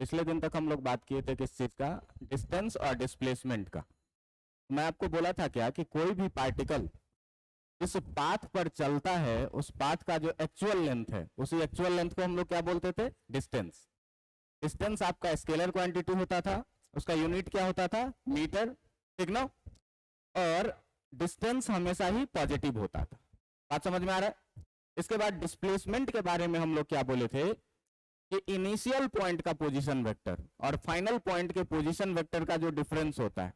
पिछले दिन तक हम लोग बात किए थे किस चीज का, डिस्टेंस और डिस्प्लेसमेंट का। मैं आपको बोला था क्या कि कोई भी पार्टिकल इस पाथ पर चलता है, उस पाथ का जो एक्चुअल लेंथ है, उसी एक्चुअल लेंथ को हम लोग क्या बोलते थे, डिस्टेंस। डिस्टेंस आपका स्केलर क्वांटिटी होता था, उसका यूनिट क्या होता था, मीटर, ठीक ना। और डिस्टेंस हमेशा ही पॉजिटिव होता था। बात समझ में आ रहा है। इसके बाद डिस्प्लेसमेंट के बारे में हम लोग क्या बोले थे कि इनिशियल पॉइंट का पोजीशन वेक्टर और फाइनल पॉइंट के पोजीशन वेक्टर का जो डिफरेंस होता है,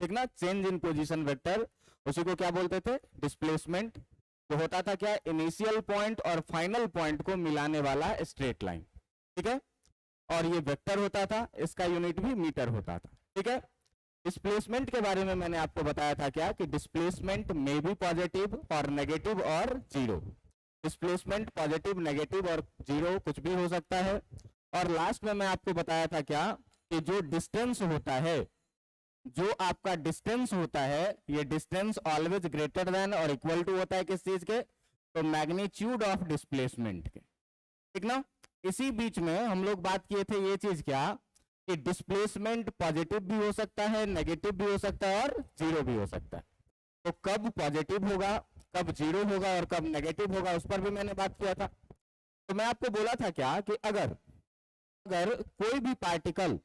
ठीक ना, चेंज इन पोजीशन वेक्टर, उसी को क्या बोलते थे, डिस्प्लेसमेंट। तो होता था क्या, इनिशियल पॉइंट और फाइनल पॉइंट को मिलाने वाला स्ट्रेट लाइन, ठीक है। और ये वेक्टर होता था, इसका यूनिट भी मीटर होता था, ठीक है। डिस्प्लेसमेंट के बारे में मैंने आपको बताया था क्या कि डिस्प्लेसमेंट में भी पॉजिटिव और नेगेटिव और जीरो। डिस्प्लेसमेंट पॉजिटिव, नेगेटिव और जीरो कुछ भी हो सकता है। और लास्ट में मैं आपको बताया था क्या कि जो डिस्टेंस होता है, जो आपका डिस्टेंस होता है, ये डिस्टेंस ऑलवेज ग्रेटर देन और इक्वल टू होता है किस चीज के, तो मैग्नीट्यूड ऑफ डिस्प्लेसमेंट के, ठीक ना। इसी बीच में हम लोग बात किए थे ये चीज क्या कि डिस्प्लेसमेंट पॉजिटिव भी हो सकता है, नेगेटिव भी हो सकता है और जीरो भी हो सकता है। तो कब पॉजिटिव होगा, कब जीरो होगा और कब नेगेटिव होगा, उस पर भी मैंने बात किया था। तो मैं आपको बोला था क्या कि अगर कोई भी पार्टिकल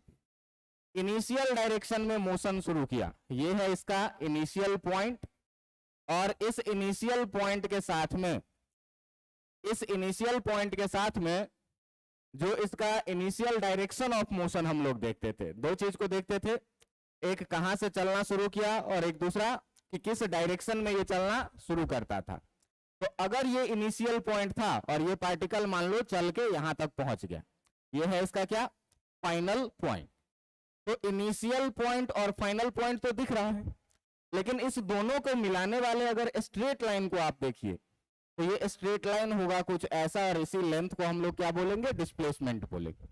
इनिशियल डायरेक्शन में मोशन शुरू किया, ये है इसका इनिशियल पॉइंट, और इस इनिशियल पॉइंट के साथ में, इस इनिशियल पॉइंट के साथ में जो इसका इनिशियल डायरेक्शन ऑफ मोशन हम लोग देखते थे, दो चीज को देखते थे, एक कहां से चलना शुरू किया और एक दूसरा कि किस डायरेक्शन में ये चलना शुरू करता था। तो अगर ये इनिशियल पॉइंट था और ये पार्टिकल मान लो चल के यहां तक पहुंच गया, ये है इसका क्या, फाइनल पॉइंट। तो इनिशियल पॉइंट और फाइनल पॉइंट तो दिख रहा है, लेकिन इस दोनों को मिलाने वाले अगर स्ट्रेट लाइन को आप देखिए तो ये स्ट्रेट लाइन होगा कुछ ऐसा, और इसी लेंथ को हम लोग क्या बोलेंगे, डिस्प्लेसमेंट बोलेंगे।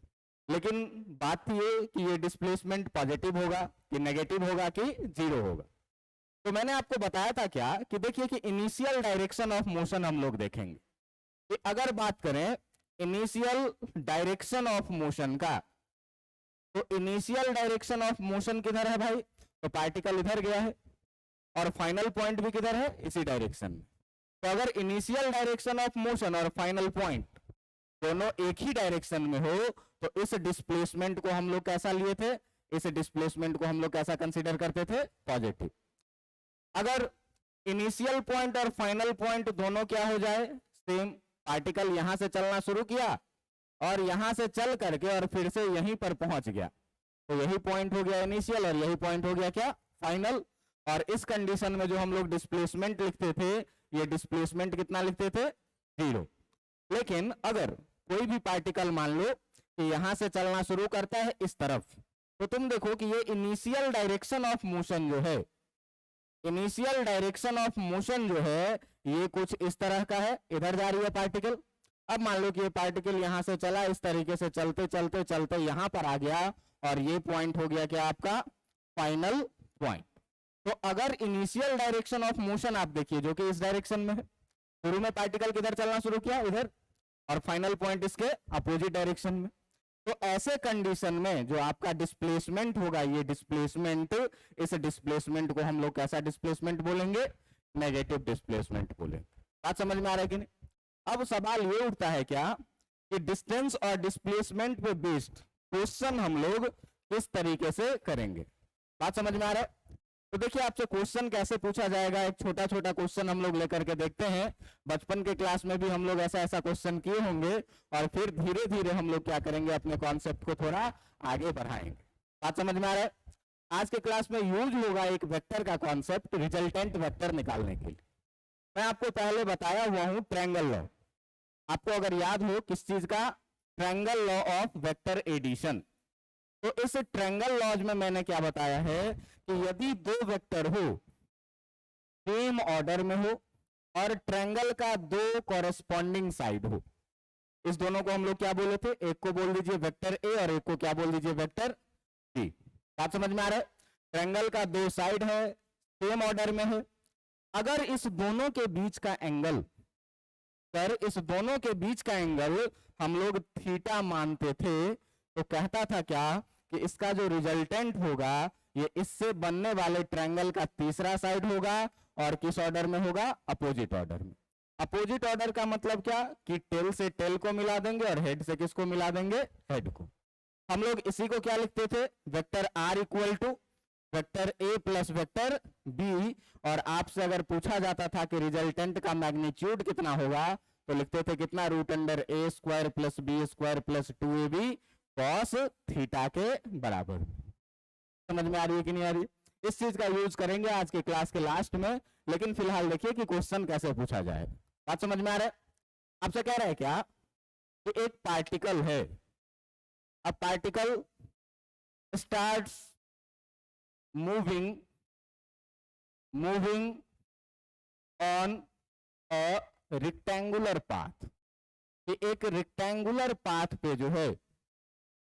लेकिन बात ये कि ये डिस्प्लेसमेंट पॉजिटिव होगा कि नेगेटिव होगा कि जीरो होगा। तो मैंने आपको बताया था क्या कि देखिए कि इनिशियल डायरेक्शन ऑफ मोशन हम लोग देखेंगे कि अगर बात करें इनिशियल डायरेक्शन ऑफ मोशन का, तो इनिशियल डायरेक्शन ऑफ मोशन किधर है भाई, तो पार्टिकल इधर गया है और फाइनल पॉइंट भी किधर है, इसी डायरेक्शन में। तो अगर इनिशियल डायरेक्शन ऑफ मोशन और फाइनल पॉइंट दोनों एक ही डायरेक्शन में हो तो इस डिस्प्लेसमेंट को हम लोग कैसा लिए थे, इस डिस्प्लेसमेंट को हम लोग कैसा कंसीडर करते थे, पॉजिटिव। अगर इनिशियल पॉइंट और फाइनल पॉइंट दोनों क्या हो जाए, सेम, पार्टिकल यहां से चलना शुरू किया और यहां से चल करके और फिर से यहीं पर पहुंच गया, तो यही पॉइंट हो गया इनिशियल और यही पॉइंट हो गया क्या, फाइनल। और इस कंडीशन में जो हम लोग डिस्प्लेसमेंट लिखते थे, ये डिस्प्लेसमेंट कितना लिखते थे, जीरो। लेकिन अगर कोई भी पार्टिकल मान लो कि यहां से चलना शुरू करता है इस तरफ, तो तुम देखो कि ये इनिशियल डायरेक्शन ऑफ मोशन जो है, इनिशियल डायरेक्शन ऑफ मोशन जो है ये कुछ इस तरह का है, इधर जा रही है पार्टिकल। अब मान लो कि ये पार्टिकल यहां से चला, इस तरीके से चलते चलते चलते यहां पर आ गया और ये पॉइंट हो गया क्या आपका, फाइनल पॉइंट। तो अगर इनिशियल डायरेक्शन ऑफ मोशन आप देखिए जो कि इस डायरेक्शन में है, शुरू में पार्टिकल किधर चलना शुरू किया, इधर, और फाइनल पॉइंट इसके अपोजिट डायरेक्शन में। तो ऐसे कंडीशन में जो आपका डिस्प्लेसमेंट होगा, ये डिस्प्लेसमेंट, इस डिस्प्लेसमेंट को हम लोग कैसा डिस्प्लेसमेंट बोलेंगे, नेगेटिव डिस्प्लेसमेंट बोलेंगे। बात समझ में आ रहा है कि नहीं। अब सवाल ये उठता है क्या कि डिस्टेंस और डिस्प्लेसमेंट पे बेस्ड क्वेश्चन हम लोग किस तरीके से करेंगे। बात समझ में आ रहा है। तो देखिए आपसे क्वेश्चन कैसे पूछा जाएगा, एक छोटा छोटा क्वेश्चन हम लोग लेकर के देखते हैं। बचपन के क्लास में भी हम लोग ऐसा ऐसा क्वेश्चन किए होंगे और फिर धीरे धीरे हम लोग क्या करेंगे, अपने कॉन्सेप्ट को थोड़ा आगे बढ़ाएंगे। बात समझ में आ रहा है। आज के क्लास में यूज होगा एक वेक्टर का कॉन्सेप्ट, रिजल्टेंट वेक्टर निकालने के लिए। मैं आपको पहले बताया हुआ हूं ट्रायंगल लॉ, आपको अगर याद हो किस चीज का, triangle law of vector addition. तो इस ट्रायंगल लॉज में मैंने क्या बताया है कि यदि दो वेक्टर हो, सेम ऑर्डर में हो और ट्रायंगल का दो कॉरेस्पॉन्डिंग साइड हो, इस दोनों को हम लोग क्या बोले थे, एक को बोल दीजिए वेक्टर ए और एक को क्या बोल दीजिए, वेक्टर बी। बात समझ में आ रहा है। ट्रायंगल का दो साइड है, सेम ऑर्डर में है। अगर इस दोनों के बीच का एंगल, सर इस दोनों के बीच का एंगल हम लोग थीटा मानते थे, तो कहता था क्या कि इसका जो रिजल्टेंट होगा ये इससे बनने वाले ट्रायंगल का तीसरा साइड होगा, और किस ऑर्डर में होगा? अपोजिट ऑर्डर में। अपोजिट ऑर्डर का मतलब क्या कि टेल से टेल को मिला देंगे और हेड से किसको मिला देंगे? हेड को। हम लोग इसी को क्या लिखते थे? Vector R equal to vector A plus vector B, और आपसे अगर पूछा जाता था कि रिजल्टेंट का मैग्नीट्यूड कितना होगा तो लिखते थे कितना? Root under a square plus b square plus 2ab cos theta के बराबर। समझ में आ रही है कि नहीं आ रही है? इस चीज का यूज करेंगे आज के क्लास के लास्ट में, लेकिन फिलहाल देखिए कि क्वेश्चन कैसे पूछा जाए। बात समझ में आ रहा है? आपसे कह रहा है क्या कि एक पार्टिकल है, अब particle starts moving on a rectangular path। कि एक रेक्टेंगुलर पाथ पे जो है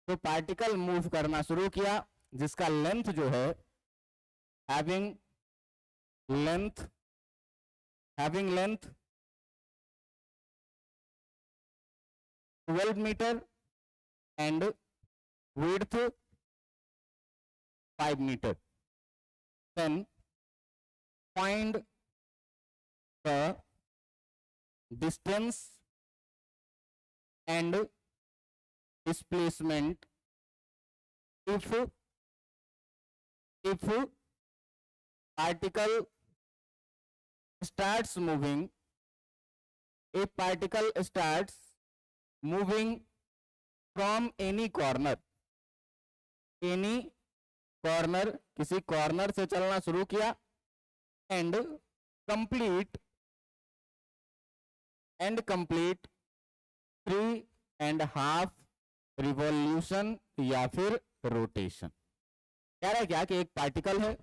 तो पार्टिकल मूव करना शुरू किया, जिसका लेंथ जो है having length 12 metre and width 5 metre. Then find the distance and displacement if particle starts moving, if particle starts moving from any corner, किसी कॉर्नर से चलना शुरू किया, एंड कंप्लीट 3.5 रिवॉल्यूशन या फिर रोटेशन। कह रहा है क्या कि एक पार्टिकल है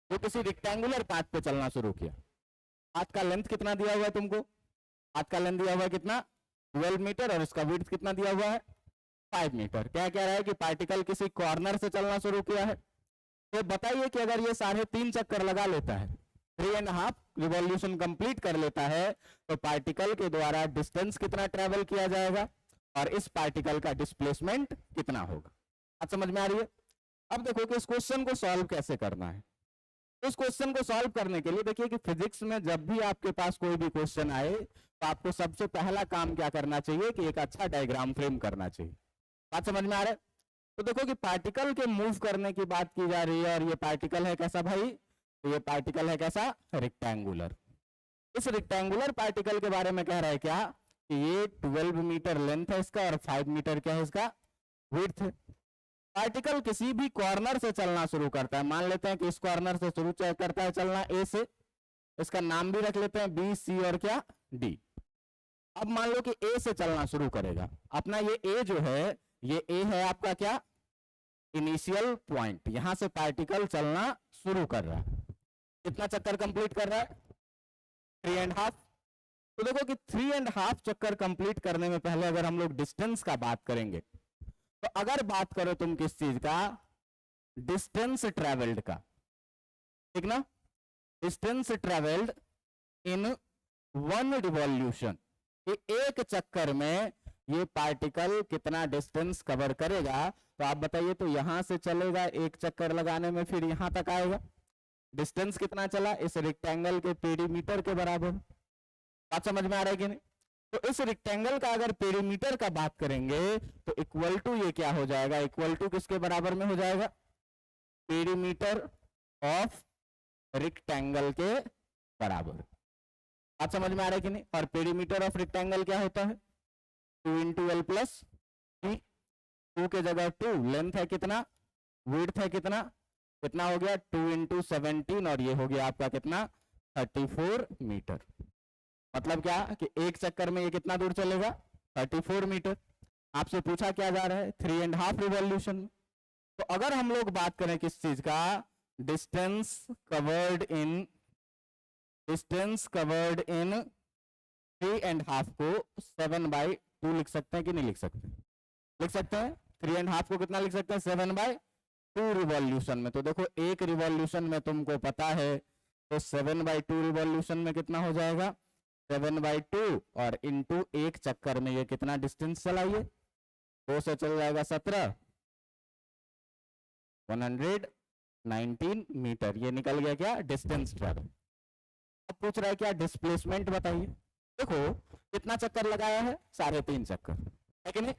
जो किसी रेक्टेंगुलर पाथ पे चलना शुरू किया। पाथ का लेंथ कितना दिया हुआ है तुमको? पाथ का लेंथ दिया हुआ है कितना? 12 मीटर, और इसका विड्थ कितना दिया हुआ है? 5 मीटर। क्या कह रहा है कि पार्टिकल किसी कॉर्नर से चलना शुरू किया है। तो बताइए कि अगर ये 3.5 चक्कर लगा लेता है, 3.5 रिवॉल्यूशन कंप्लीट कर लेता है, तो पार्टिकल के द्वारा डिस्टेंस कितना ट्रेवल किया जाएगा और इस पार्टिकल का डिस्प्लेसमेंट कितना होगा। आप समझ में आ रही है? अब देखो कि इस क्वेश्चन को सॉल्व कैसे करना है। इस क्वेश्चन को सॉल्व करने के लिए देखिए कि फिजिक्स में जब भी आपके पास कोई भी क्वेश्चन आए तो आपको सबसे पहला काम क्या करना चाहिए कि एक अच्छा डायग्राम फ्रेम करना चाहिए। बात समझ में आ रहा है? तो देखो कि पार्टिकल के मूव करने की बात की जा रही है, और ये पार्टिकल है कैसा भाई? तो ये पार्टिकल है कैसा? रेक्टेंगुलर। इस रेक्टेंगुलर पार्टिकल के बारे में कह रहा है क्या कि ये 12 मीटर लेंथ है इसका, और 5 मीटर क्या है इसका? विड्थ है। पार्टिकल किसी भी कॉर्नर से चलना शुरू करता है। मान लेते हैं कि इस कॉर्नर से शुरू करता है चलना ए से, इसका नाम भी रख लेते हैं बी, सी और क्या? डी। अब मान लो कि ए से चलना शुरू करेगा। अपना ये ए जो है, ये ए है आपका क्या? Initial point. यहां से पार्टिकल चलना शुरू कर रहा है। कितना चक्कर कंप्लीट कर रहा है? 3.5। तो देखो कि 3.5 चक्कर कंप्लीट करने में पहले अगर हम लोग डिस्टेंस का बात करेंगे, तो अगर बात करो तुम किस चीज का? डिस्टेंस ट्रेवल्ड का, ठीक ना? Distance travelled in 1 revolution. एक चक्कर में ये पार्टिकल कितना डिस्टेंस कवर करेगा? तो आप बताइए। तो यहां से चलेगा एक चक्कर लगाने में, फिर यहां तक आएगा। डिस्टेंस कितना चला? इस रेक्टेंगल के पेरीमीटर के बराबर। बात समझ में आ रहा है कि नहीं? तो इस रेक्टेंगल का अगर पेरीमीटर का बात करेंगे तो इक्वल टू ये क्या हो जाएगा? इक्वल टू किसके बराबर में हो जाएगा? पेरीमीटर ऑफ रेक्टेंगल के बराबर। आप समझ में आ रहा है कि नहीं? और पेरीमीटर ऑफ रेक्टेंगल क्या होता है? 2 × L + 3। 2 के जगह 2, लेंथ है कितना? विड्थ है कितना? कितना हो गया? 2 × 17, और ये हो गया आपका कितना? 34 मीटर। मतलब क्या कि एक चक्कर में ये कितना दूर चलेगा? 34 मीटर। आपसे पूछा क्या जा रहा है? 3.5 रिवॉल्यूशन। तो अगर हम लोग बात करें किस चीज का? डिस्टेंस कवर्ड इन 3.5 को 7/2 लिख सकते हैं कि नहीं लिख सकते? लिख सकते हैं। 3.5 को कितना लिख सकते हैं? 7/2 रिवॉल्यूशन में। तो देखो एक रिवॉल्यूशन में तुमको पता है, तो 7/2 रिवॉल्यूशन में कितना हो जाएगा? 7/2, और इंटू एक चक्कर में ये कितना डिस्टेंस चलाइए? 2 से चल जाएगा 17, 119 मीटर, ये निकल गया क्या डिस्टेंस ट्रेवल। अब पूछ रहा है क्या डिस्प्लेसमेंट बताइए। देखो कितना चक्कर लगाया है, 3.5 चक्कर है कि नहीं।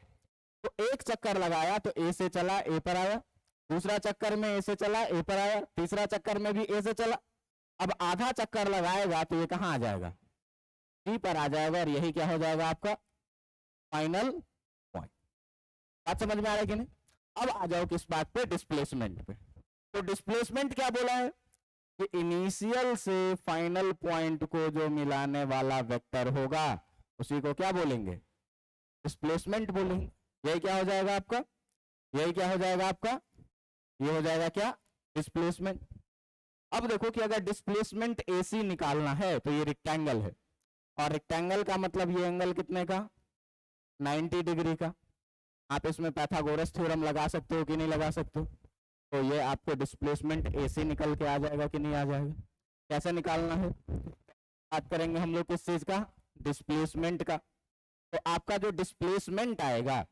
तो एक चक्कर लगाया तो ए से चला ए पर आया, दूसरा चक्कर में ए से चला ए पर आया, तीसरा चक्कर में भी ए से चला। अब आधा चक्कर लगाएगा तो ये कहाँ आ जाएगा, डी पर आ जाएगा, और यही क्या हो जाएगा आपका फाइनल पॉइंट। बात समझ में आ रहा है कि नहीं। अब आ जाओ किस बात पे, डिस्प्लेसमेंट पे। तो डिस्प्लेसमेंट क्या बोला है कि इनिशियल से फाइनल पॉइंट को जो मिलाने वाला वेक्टर होगा उसी को क्या बोलेंगे, डिस्प्लेसमेंट बोलेंगे। यही क्या हो जाएगा आपका, यही क्या हो जाएगा आपका, ये हो जाएगा क्या डिस्प्लेसमेंट। अब देखो कि अगर डिस्प्लेसमेंट AC निकालना है तो ये रेक्टेंगल है, और रेक्टेंगल का मतलब ये एंगल कितने का, 90 डिग्री का। आप इसमें पाइथागोरस थ्योरम लगा सकते हो कि नहीं लगा सकते हो। तो ये आपको डिस्प्लेसमेंट AC निकल के आ जाएगा कि नहीं आ जाएगा। कैसे निकालना है, बात करेंगे हम लोग किस चीज का, डिस्प्लेसमेंट का। तो आपका जो डिस्प्लेसमेंट आएगा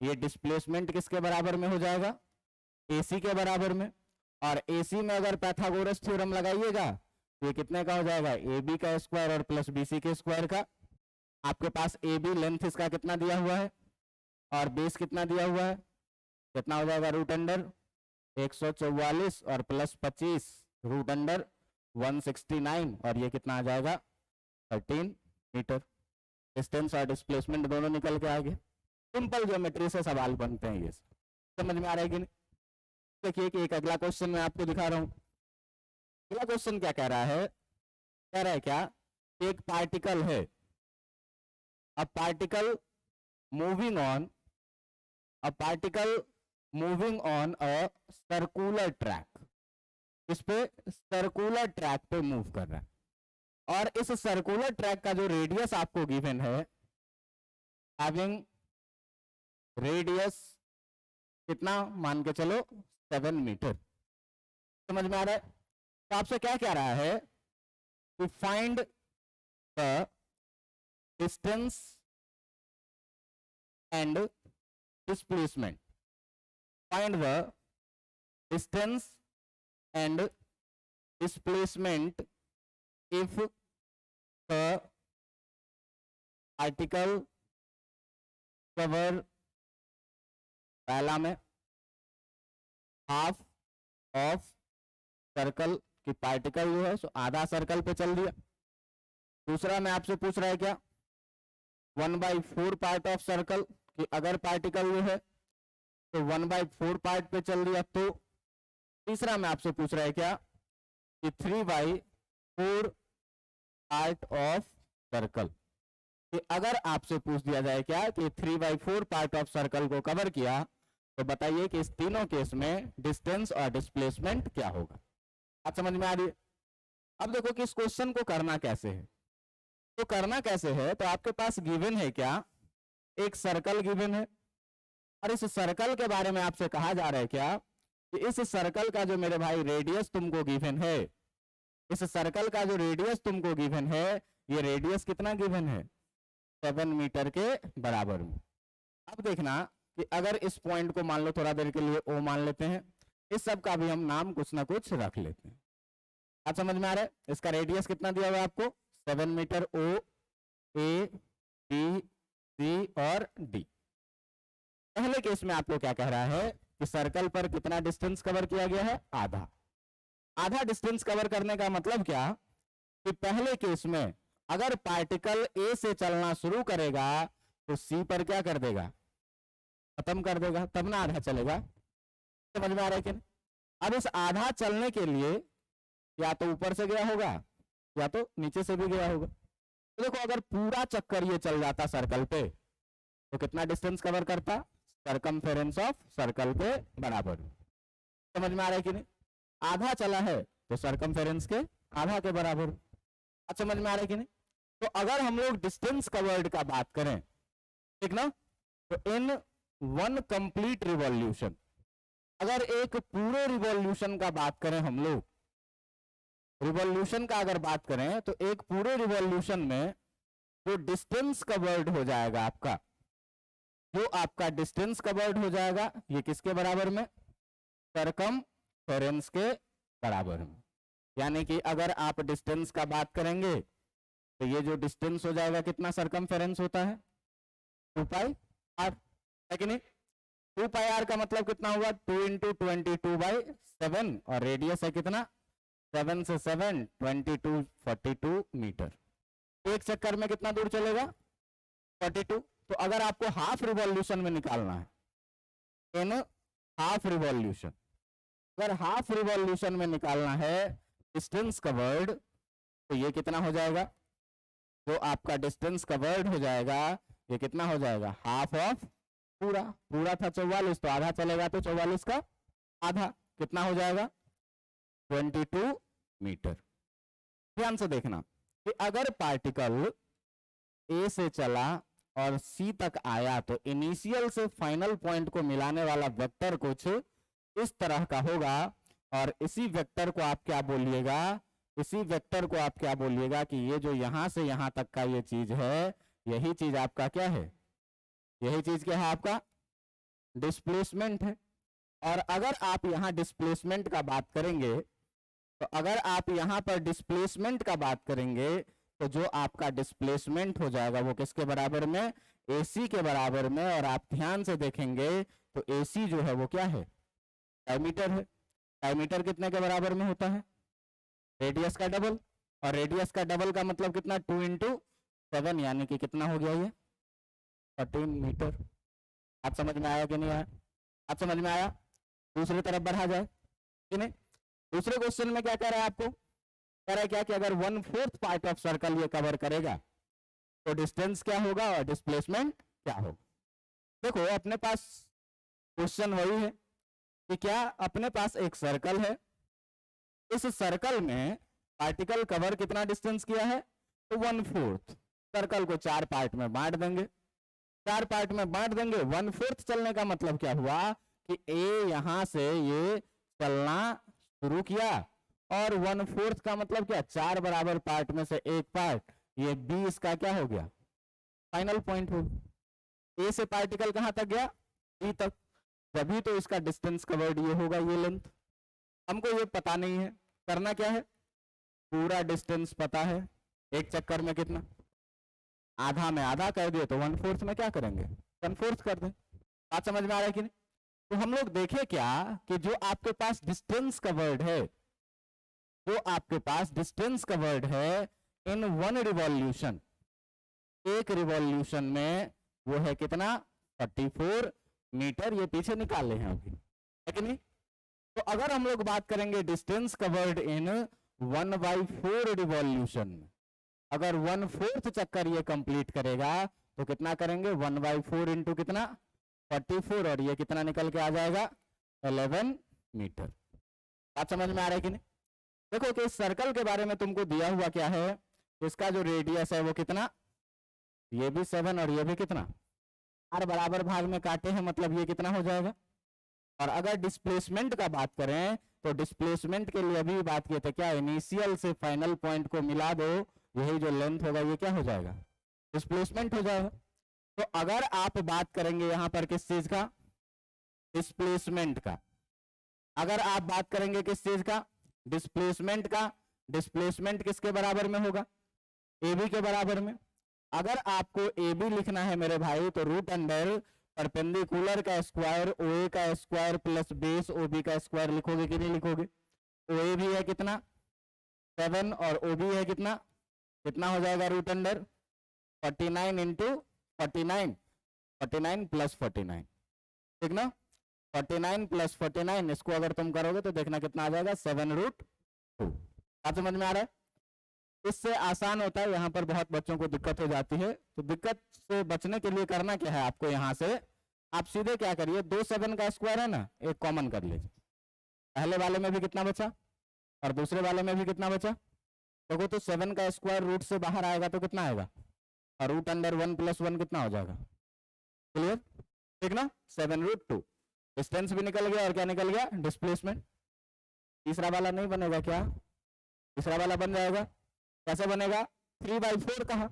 ये डिस्प्लेसमेंट किसके बराबर में हो जाएगा, AC के बराबर में। और AC में अगर पाइथागोरस थ्योरम लगाइएगा तो ये कितने का हो जाएगा, AB का स्क्वायर और प्लस BC के स्क्वायर का। आपके पास AB लेंथ इसका कितना दिया हुआ है और बेस कितना दिया हुआ है, कितना हो जाएगा रूट अंडर 144 और प्लस 25 रूट अंडर 169, और ये कितना आ जाएगा 13 मीटर। डिस्टेंस और डिस्प्लेसमेंट दोनों निकल के आ गए। सिंपल ज्योमेट्री से सवाल बनते हैं ये, समझ में आ रहा है कि नहीं। देखिए कि एक अगला क्वेश्चन मैं आपको दिखा रहा हूं। अगला क्वेश्चन क्या कह रहा है, कह रहा है क्या, एक पार्टिकल है, a particle moving on, a particle moving on a circular track, इस पे सर्कुलर ट्रैक पे मूव कर रहा है, और इस सर्कुलर ट्रैक का जो रेडियस आपको गिवन है, हैविंग रेडियस कितना मान के चलो 7 मीटर। समझ में आ रहा है। तो आपसे क्या कह रहा है कि find the distance and displacement, find the distance and displacement if the particle cover, पहला में हाफ ऑफ सर्कल की पार्टिकल जो है सो आधा सर्कल पे चल दिया। दूसरा में आपसे पूछ रहा है क्या, 1/4 पार्ट ऑफ सर्कल की अगर पार्टिकल जो है तो 1/4 पार्ट पे चल दिया। तो तीसरा में आपसे पूछ रहा है क्या कि 3/4 पार्ट ऑफ सर्कल, कि अगर आपसे पूछ दिया जाए क्या कि 3/4 पार्ट ऑफ सर्कल को कवर किया तो बताइए कि इस तीनों केस में डिस्टेंस और डिस्प्लेसमेंट क्या होगा। आप समझ में आ रही है। अब देखो कि इस क्वेश्चन को करना कैसे है। तो करना कैसे है, तो आपके पास गिवन है क्या, एक सर्कल गिवन है, और इस सर्कल के बारे में आपसे कहा जा रहा है क्या कि इस सर्कल का जो मेरे भाई रेडियस तुमको गिवन है, इस सर्कल का जो रेडियस तुमको गिवन है, ये रेडियस कितना गिवन है, 7 मीटर के बराबर में। अब देखना कि अगर इस पॉइंट को मान लो थोड़ा देर के लिए O मान लेते हैं, इस सब का भी हम नाम कुछ ना कुछ रख लेते हैं। आप समझ में आ रहा है। इसका रेडियस कितना दिया हुआ है आपको, 7 metre, O, A, B, C और D। पहले केस में आपको क्या कह रहा है कि सर्कल पर कितना डिस्टेंस कवर किया गया है, आधा। आधा डिस्टेंस कवर करने का मतलब क्या कि पहले केस में अगर पार्टिकल A से चलना शुरू करेगा तो C पर क्या कर देगा, खत्म कर देगा, तब ना आधा चलेगा। समझ में आ रहा है कि नहीं। अब इस आधा चलने के लिए या तो ऊपर से गया होगा या तो नीचे से भी गया होगा। तो देखो अगर पूरा चक्कर ये चल जाता सर्कल पे तो कितना डिस्टेंस कवर करता, सर्कमफेरेंस ऑफ सर्कल के बराबर। समझ में आ रहा है कि नहीं। आधा चला है तो सर्कमफेरेंस के आधा के बराबर। अब समझ में आ रहा है कि नहीं। तो अगर हम लोग डिस्टेंस कवर्ड का बात करें, ठीक ना, तो इन वन कंप्लीट रिवॉल्यूशन, अगर एक पूरे रिवॉल्यूशन का बात करें हम लोग, रिवॉल्यूशन का अगर बात करें तो एक पूरे रिवॉल्यूशन में जो डिस्टेंस कवर्ड हो जाएगा आपका, जो आपका डिस्टेंस कवर्ड हो जाएगा ये किसके बराबर में, सरकमफेरेंस के बराबर में। यानी कि अगर आप डिस्टेंस का बात करेंगे तो ये जो डिस्टेंस हो जाएगा कितना सरकमफेरेंस होता है 2 पाई आर, है कि नहीं। 2 पाई आर का मतलब कितना हुआ 2 इंटू 22/7 और रेडियस है कितना 7 से 7 22 42 मीटर। एक चक्कर में कितना दूर चलेगा 42। तो अगर आपको हाफ रिवॉल्यूशन में निकालना है इन हाफ रिवॉल्यूशन, अगर हाफ रिवॉल्यूशन में निकालना है डिस्टेंस कवर्ड तो ये कितना हो जाएगा, जो आपका डिस्टेंस कवर्ड हो जाएगा ये कितना हो जाएगा हाफ ऑफ पूरा। पूरा था 44 तो आधा चलेगा तो 44 का आधा कितना हो जाएगा 22 मीटर। ध्यान से देखना कि अगर पार्टिकल ए से चला और सी तक आया तो इनिशियल से फाइनल पॉइंट को मिलाने वाला वेक्टर कुछ इस तरह का होगा और इसी वेक्टर को आप क्या बोलिएगा, इसी वेक्टर को आप क्या बोलिएगा कि ये जो यहां से यहां तक का ये चीज है यही चीज आपका क्या है, यही चीज क्या है आपका डिस्प्लेसमेंट है। और अगर आप यहां डिस्प्लेसमेंट का बात करेंगे तो अगर आप यहां पर डिस्प्लेसमेंट का बात करेंगे तो जो आपका डिस्प्लेसमेंट हो जाएगा वो किसके बराबर में AC के बराबर में। और आप ध्यान से देखेंगे तो AC जो है वो क्या है डायमीटर है। डायमीटर कितने के बराबर में होता है रेडियस का डबल, और रेडियस का डबल का मतलब कितना 2 इंटू 7 यानी कि कितना हो गया ये 14 मीटर। आप समझ में आया कि नहीं आया, आप समझ में आया। दूसरी तरफ बढ़ा जाए कि नहीं। दूसरे क्वेश्चन में क्या कह रहा है आपको, कह रहा है क्या कि अगर 1/4 पार्ट ऑफ सर्कल ये कवर करेगा तो डिस्टेंस क्या होगा और डिस्प्लेसमेंट क्या होगा। देखो अपने पास क्वेश्चन वही है कि क्या अपने पास एक सर्कल है, इस सर्कल में पार्टिकल कवर कितना डिस्टेंस किया है तो 1/4। सर्कल को 4 पार्ट में बांट देंगे, 4 पार्ट में बांट देंगे। 1/4 चलने का मतलब क्या हुआ कि ए यहां से ये चलना शुरू किया और 1/4 का मतलब क्या 4 बराबर पार्ट में से एक पार्ट ये 20 का क्या हो गया फाइनल पॉइंट हो। ए से पार्टिकल कहां तक गया बी तक, जभी तो इसका डिस्टेंस कवर्ड ये होगा ये लेंथ। हमको ये पता नहीं है, करना क्या है पूरा डिस्टेंस पता है, एक चक्कर में कितना आधा में आधा कर दिए तो 1/4 में क्या करेंगे 1/4 कर दें। बात समझ में आ रहा है कि नहीं। तो हम लोग देखें क्या कि जो आपके पास डिस्टेंस कवर्ड है, जो आपके पास डिस्टेंस कवर्ड है इन 1 रिवॉल्यूशन, एक रिवॉल्यूशन में वो है कितना 44 मीटर। ये पीछे निकाले हैं अभी, है कि नहीं। तो अगर हम लोग बात करेंगे डिस्टेंस कवर्ड इन 1/4 रिवॉल्यूशन में, अगर 1/4 चक्कर ये कंप्लीट करेगा तो कितना करेंगे 1/4 इंटू कितना 44 और ये कितना निकल के आ जाएगा 11 मीटर। बात समझ में आ रहा है कि नहीं। देखो कि इस सर्कल के बारे में तुमको दिया हुआ क्या है, इसका जो रेडियस है वो कितना, ये भी 7 और ये भी कितना r बराबर भाग में काटे हैं मतलब ये कितना हो जाएगा। और अगर डिस्प्लेसमेंट का बात करें तो डिस्प्लेसमेंट के लिए अभी बात किए थे क्या इनिशियल से फाइनल पॉइंट को मिला दो, यही जो लेंथ होगा ये क्या हो जाएगा डिस्प्लेसमेंट हो जाएगा। तो अगर आप बात करेंगे यहां पर किस चीज का डिस्प्लेसमेंट का, अगर आप बात करेंगे किस चीज का डिस्प्लेसमेंट का, डिस्प्लेसमेंट किसके बराबर में होगा AB के बराबर में। अगर आपको AB लिखना है मेरे भाई तो रूट अंडर परपेंडिकुलर का स्क्वायर OA का स्क्वायर प्लस बेस OB का स्क्वायर लिखोगे कि नहीं लिखोगे। OA भी है कितना 7 और OB है कितना, कितना हो जाएगा रूट अंडर 49 इंटू 49, 49 प्लस 49, ठीक ना 49 प्लस 49 इसको अगर तुम करोगे तो देखना कितना आ जाएगा 7√2। आप समझ में आ रहा है। इससे आसान होता है, यहाँ पर बहुत बच्चों को दिक्कत हो जाती है। तो दिक्कत से बचने के लिए करना क्या है आपको, यहाँ से आप सीधे क्या करिए 2 7 का स्क्वायर है ना एक कॉमन कर लीजिए। पहले वाले में भी कितना बचा और दूसरे वाले में भी कितना बचा, देखो तो 7 का स्क्वायर रूट से बाहर आएगा तो कितना आएगा और रूट अंडर 1 + 1 कितना हो जाएगा, क्लियर, ठीक ना 7√2। डिस्टेंस भी निकल गया और क्या निकल गया डिस्प्लेसमेंट। तीसरा वाला नहीं बनेगा क्या, तीसरा वाला बन जाएगा, कैसे बनेगा 3/4 कहा,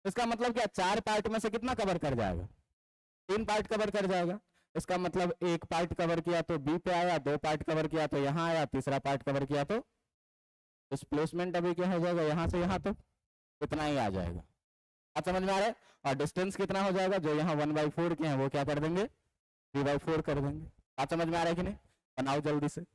इसका मतलब क्या 4 पार्ट में से कितना कवर कर जाएगा 3 पार्ट कवर कर जाएगा। इसका मतलब एक पार्ट कवर किया तो बी पे आया, दो पार्ट कवर किया तो यहाँ आया, तीसरा पार्ट कवर किया तो डिस्प्लेसमेंट अभी क्या हो जाएगा, यहाँ से यहाँ तो इतना ही आ जाएगा। बात समझ में आ रहा है? और डिस्टेंस कितना हो जाएगा, जो यहाँ 1/4 के हैं वो क्या कर देंगे, 3/4 कर देंगे। बात समझ में आ रहा है कि नहीं? बनाओ जल्दी से।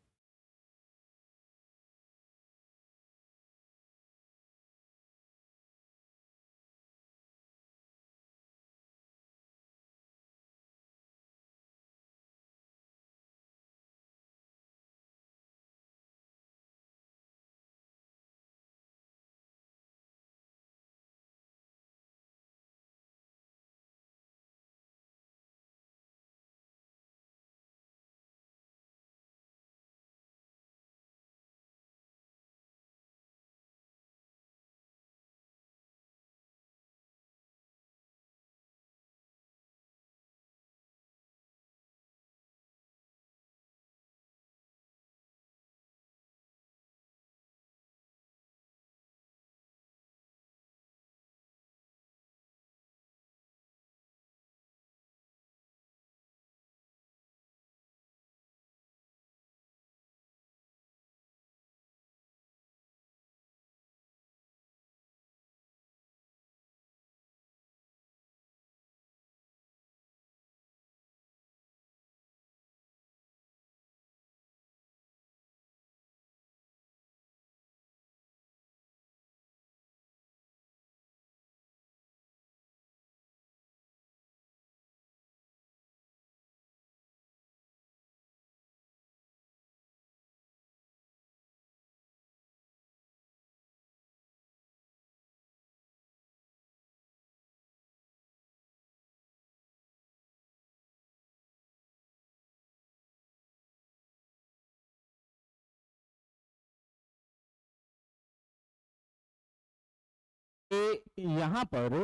यहाँ पर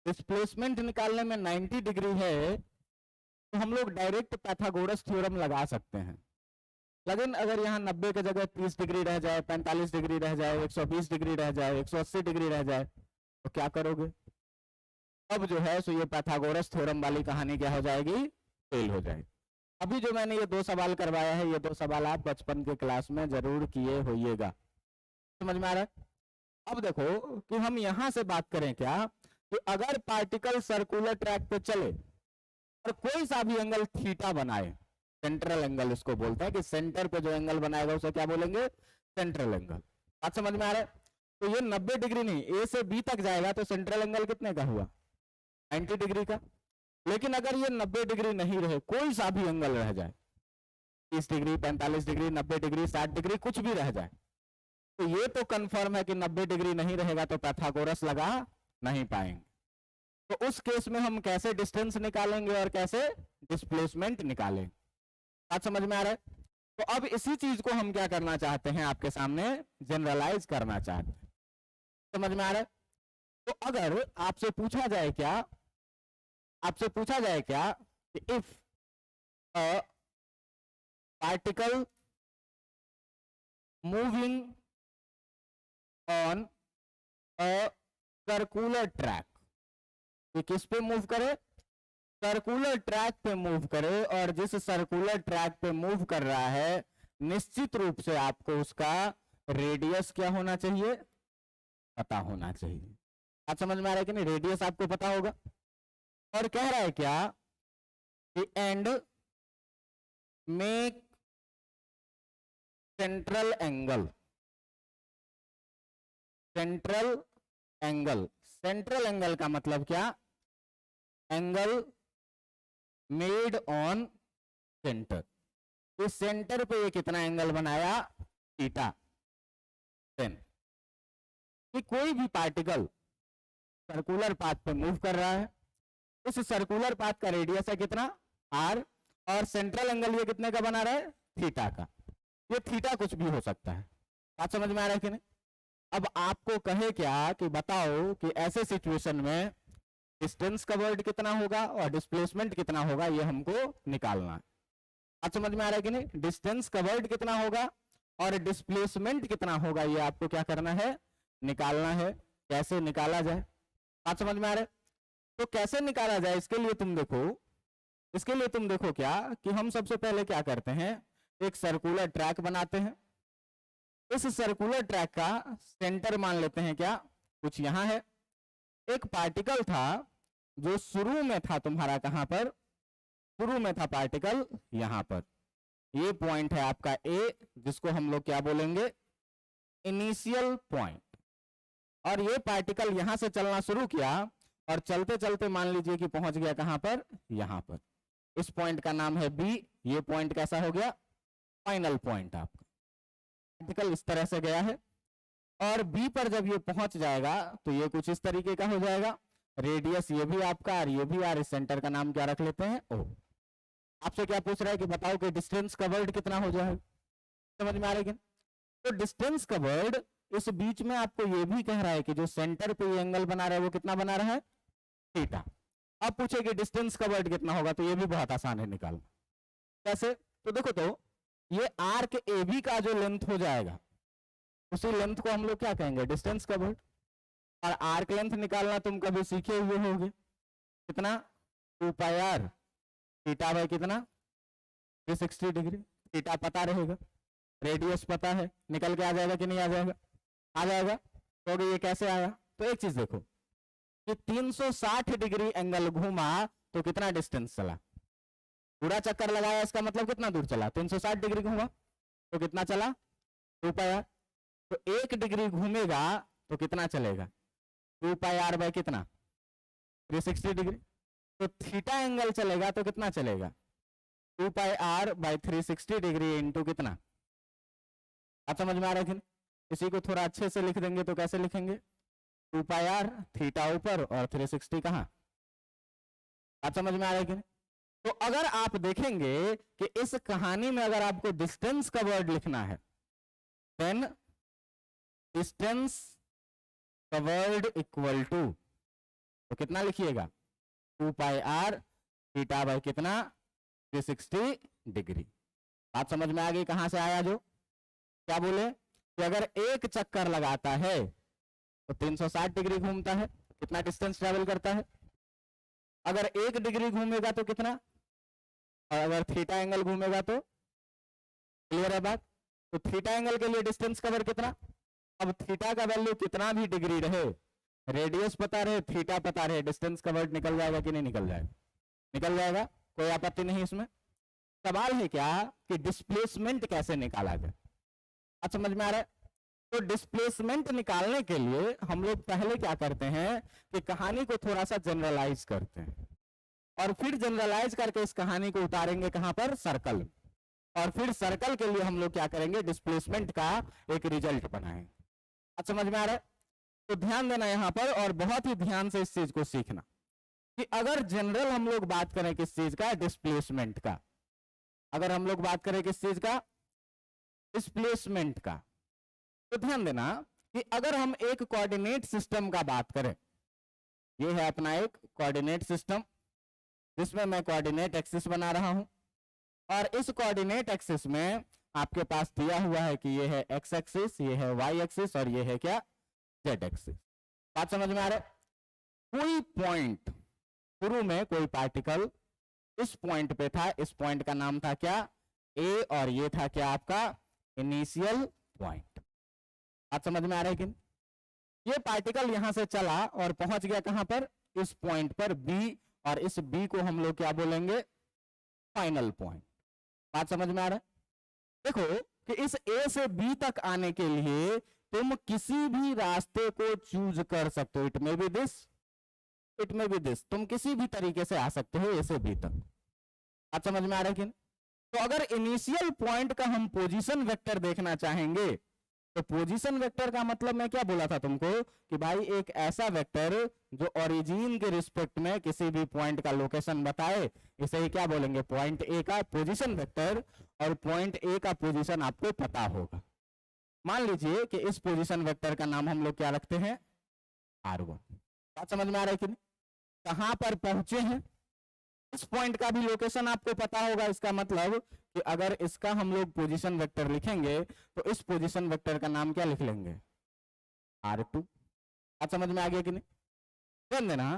डिस्प्लेसमेंट निकालने में 90 डिग्री है, तो हम लोग डायरेक्ट पाइथागोरस थ्योरम लगा सकते हैं। लेकिन अगर यहाँ 90 की जगह 30 डिग्री रह जाए, 45 डिग्री रह जाए, 120 डिग्री रह जाए, 180 डिग्री रह जाए, तो क्या करोगे? अब जो है सो ये पाइथागोरस थ्योरम वाली कहानी क्या हो जाएगी, फेल हो जाएगी। अभी जो मैंने ये 2 सवाल करवाया है, ये 2 सवाल आप बचपन के क्लास में जरूर किए होइएगा। समझ में आ रहा है? अब देखो कि हम यहां से बात करें क्या, कि अगर पार्टिकल सर्कुलर ट्रैक पे चले और कोई सा भी एंगल थीटा बनाए, सेंट्रल एंगल इसको बोलते हैं, कि सेंटर पे जो एंगल बनाएगा उसे क्या बोलेंगे, सेंट्रल एंगल। बात समझ में आ रहा है? तो ये 90 डिग्री नहीं, ए से बी तक जाएगा तो सेंट्रल एंगल कितने का हुआ, 90 डिग्री का। लेकिन अगर ये 90 डिग्री नहीं रहे, कोई सा भी एंगल रह जाए, 30 डिग्री, 45 डिग्री, 90 डिग्री, 60 डिग्री, कुछ भी रह जाए, तो ये तो कंफर्म है कि 90 डिग्री नहीं रहेगा तो पाइथागोरस लगा नहीं पाएंगे। तो उस केस में हम कैसे डिस्टेंस निकालेंगे और कैसे डिस्प्लेसमेंट निकालेंगे? बात समझ में आ रहा है? तो अब इसी चीज को हम क्या करना चाहते हैं, आपके सामने जनरलाइज करना चाहते हैं। समझ में आ रहा है? तो अगर आपसे पूछा जाए क्या, आपसे पूछा जाए क्या कि if a particle moving on a circular track, ये किस पे मूव करे, सर्कुलर ट्रैक पे मूव करे, और जिस सर्कुलर ट्रैक पे मूव कर रहा है निश्चित रूप से आपको उसका रेडियस क्या होना चाहिए, पता होना चाहिए। आप समझ में आ रहा है कि नहीं? रेडियस आपको पता होगा। और कह रहा है क्या कि and make central angle, central angle, central angle का मतलब क्या, एंगल मेड ऑन सेंटर। इस सेंटर पे ये कितना एंगल बनाया, थीटा 10। कि कोई भी पार्टिकल सर्कुलर पाथ पे मूव कर रहा है, इस सर्कुलर पाथ का रेडियस है कितना, आर, और सेंट्रल एंगल ये कितने का बना रहा है, थीटा का। ये थीटा कुछ भी हो सकता है। बात समझ में आ रहा है कि नहीं? अब आपको कहे क्या कि बताओ कि ऐसे सिचुएशन में डिस्टेंस कवर्ड कितना होगा और डिस्प्लेसमेंट कितना होगा, ये हमको निकालना है। बात समझ में आ रहा है कि नहीं? डिस्टेंस कवर्ड कितना होगा और डिस्प्लेसमेंट कितना होगा, ये आपको क्या करना है, निकालना है। कैसे निकाला जाए, बात समझ में आ रहा है? तो कैसे निकाला जाए, इसके लिए तुम देखो इसके लिए तुम देखो क्या कि हम सबसे पहले क्या करते हैं, एक सर्कुलर ट्रैक बनाते हैं। इस सर्कुलर ट्रैक का सेंटर मान लेते हैं क्या, कुछ यहां है। एक पार्टिकल था जो शुरू में था तुम्हारा कहां पर, शुरू में था पार्टिकल यहां पर। ये पॉइंट है आपका ए, जिसको हम लोग क्या बोलेंगे, इनिशियल पॉइंट। और ये पार्टिकल यहां से चलना शुरू किया और चलते चलते मान लीजिए कि पहुंच गया कहां पर, यहां पर। इस पॉइंट का नाम है बी। ये पॉइंट कैसा हो गया, फाइनल पॉइंट आपका। पार्टिकल इस तरह से गया है और बी पर जब ये पहुंच जाएगा तो ये कुछ इस तरीके का हो जाएगा। रेडियस ये भी आपका और ये भी, और इस सेंटर का नाम क्या रख लेते हैं, ओ। आपसे क्या पूछ रहा है कि बताओ कि डिस्टेंस कवर्ड कितना हो जाएगा, समझ में आ रही है? तो डिस्टेंस कवर्ड इस बीच में आपको ये भी कह रहा है कि जो सेंटर पे ये एंगल बना रहा है वो कितना बना रहा है, थीटा। अब पूछे कि डिस्टेंस कवर्ड कितना होगा, तो ये भी बहुत आसान है निकालना। कैसे, तो देखो, तो ये आर्क ए बी का जो लेंथ हो जाएगा उसी लेंथ को हम लोग क्या कहेंगे, डिस्टेंस कवर्ड। और आर्क लेंथ निकालना तुम कभी सीखे हुए होगे, कितना, 2 पाई आर थीटा बाय कितना, 360 डिग्री। थीटा पता रहेगा, रेडियस पता है, निकल के आ जाएगा कि नहीं आ जाएगा, आ जाएगा। तो ये कैसे आया, तो एक चीज देखो कि 360 डिग्री एंगल घूमा तो कितना डिस्टेंस चला, पूरा चक्कर लगाया, इसका मतलब कितना दूर चला, 360 डिग्री घूमा तो कितना चला, 2 पाई आर। तो 1 डिग्री घूमेगा तो कितना चलेगा, 2 पाई आर बाय कितना, 360 डिग्री। तो थीटा एंगल चलेगा तो कितना चलेगा, 2 पाई आर बाय 360 डिग्री इंटू कितना। आप समझ में आ रहा है? इसी को थोड़ा अच्छे से लिख देंगे तो कैसे लिखेंगे, 2 पाई आर, थीटा ऊपर और 360 कहां। आप समझ में आ रहा है? तो अगर आप देखेंगे कि इस कहानी में अगर आपको डिस्टेंस का वर्ड लिखना है, then distance covered equal to, तो कितना लिखिएगा, 2 पाई आर थीटा बाय कितना, 360 डिग्री। आप समझ में आ गई कहां से आया, जो क्या बोले कि अगर एक चक्कर लगाता है तो 360 डिग्री घूमता है, कितना डिस्टेंस ट्रेवल करता है। अगर 1 डिग्री घूमेगा तो कितना, और अगर थीटा एंगल घूमेगा तो, क्लियर है बात। तो थीटा एंगल के लिए डिस्टेंस कवर कितना, अब थीटा का वैल्यू कितना भी डिग्री रहे, रेडियस पता रहे, थीटा पता रहे, डिस्टेंस कवर्ड निकल जाएगा कि नहीं निकल जाएगा, निकल जाएगा, कोई आपत्ति नहीं इसमें। सवाल है क्या कि डिस्प्लेसमेंट कैसे निकाला जाए, अब समझ में आ रहा है। तो डिस्प्लेसमेंट निकालने के लिए हम लोग पहले क्या करते हैं कि कहानी को थोड़ा सा जनरलाइज करते हैं और फिर जनरलाइज करके इस कहानी को उतारेंगे कहां पर, सर्कल। और फिर सर्कल के लिए हम लोग क्या करेंगे, डिस्प्लेसमेंट का एक रिजल्ट बनाएंगे। अब समझ में आ रहा है। तो ध्यान देना यहां पर और बहुत ही ध्यान से इस चीज को सीखना कि अगर जनरल हम लोग बात करें किस चीज का, डिस्प्लेसमेंट का, अगर हम लोग बात करें किस चीज का, डिस्प्लेसमेंट का, तो ध्यान देना कि अगर हम एक कोऑर्डिनेट सिस्टम का बात करें, ये है अपना एक कोऑर्डिनेट सिस्टम जिसमें मैं कोऑर्डिनेट एक्सिस बना रहा हूं और इस कोऑर्डिनेट एक्सिस में आपके पास दिया हुआ है कि ये है एक्स एक्सिस, ये है वाई एक्सिस और ये है क्या, जेड एक्सिस। बात समझ में आ रहा है। कोई पॉइंट शुरू में कोई पार्टिकल इस पॉइंट पे था, इस पॉइंट का नाम था क्या, ए, और ये था क्या आपका इनिशियल पॉइंट। बात समझ में आ रहा है कि नहीं? ये पार्टिकल यहां से चला और पहुंच गया कहां पर, इस पॉइंट पर बी, और इस बी को हम लोग क्या बोलेंगे, फाइनल पॉइंट। बात समझ में आ रहा है। देखो कि इस ए से बी तक आने के लिए तुम किसी भी रास्ते को चूज कर सकते हो, it may be this, it may be this, तुम किसी भी तरीके से आ सकते हो ए से बी तक। बात समझ में आ रहा है कि नहीं? तो अगर इनिशियल पॉइंट का हम पोजीशन वेक्टर देखना चाहेंगे तो पोजीशन वेक्टर का मतलब मैं क्या बोला था तुमको कि भाई एक ऐसा वेक्टर जो ओरिजिन के रिस्पेक्ट में किसी भी पॉइंट का लोकेशन बताए, इसे ही क्या बोलेंगे, पॉइंट ए का पोजीशन वेक्टर। और पॉइंट ए का पोजीशन आपको पता होगा। मान लीजिए कि इस पोजीशन वेक्टर का नाम हम लोग क्या रखते हैं, R1। बात समझ में आ रहा है कि नहीं? कहां पर पहुंचे हैं, इस पॉइंट का भी लोकेशन आपको पता होगा। इसका मतलब कि अगर इसका हम लोग पोजीशन वेक्टर लिखेंगे तो इस पोजीशन वेक्टर का नाम क्या लिख लेंगे, R2। आप समझ में आ गया कि नहीं? ध्यान देना